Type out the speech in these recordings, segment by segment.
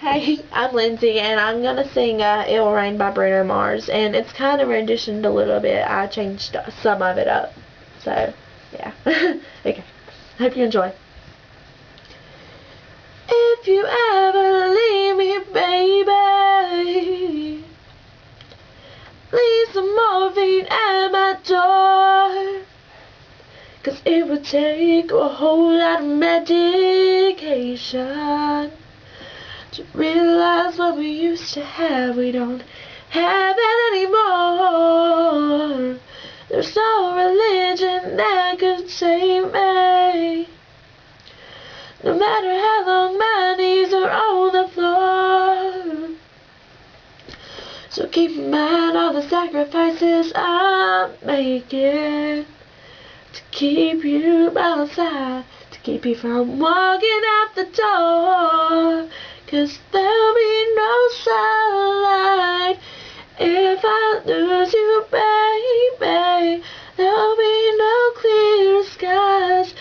Hey, I'm Lindsay, and I'm gonna sing "It'll Rain" by Bruno Mars, and it's kind of renditioned a little bit. I changed some of it up, so yeah. Okay, hope you enjoy. If you ever leave me, baby, leave some morphine at my door, 'cause it would take a whole lot of medication to realize what we used to have. We don't have it anymore. There's no religion that could save me, no matter how long my knees are on the floor. So keep in mind all the sacrifices I'm making to keep you by my side, to keep you from walking out the door. 'Cause there'll be no sunlight if I lose you, baby. There'll be no clear skies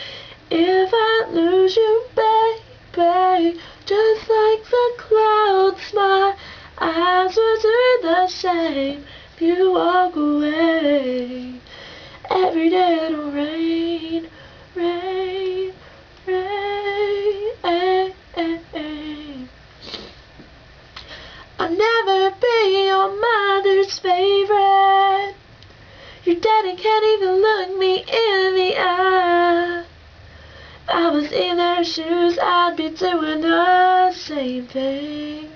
if I lose you, baby. Just like the clouds, my eyes will turn the same if you walk away. Every day it'll rain, rain, rain. I'll never be your mother's favorite. Your daddy can't even look me in the eye. If I was in their shoes, I'd be doing the same thing,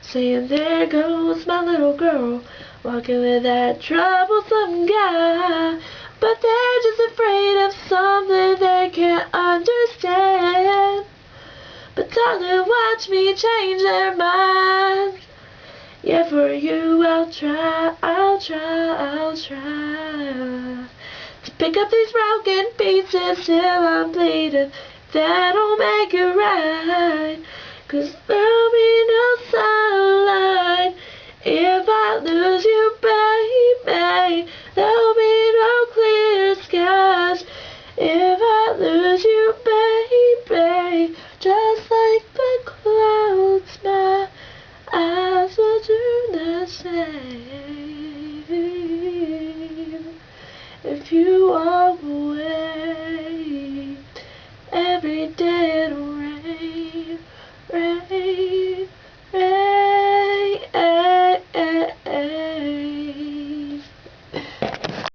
saying, there goes my little girl, walking with that troublesome guy. But they're just afraid of something they can't understand. But darling, watch me change their minds. Yeah, for you I'll try to pick up these broken pieces till I'm bleeding. That'll make it right, 'cause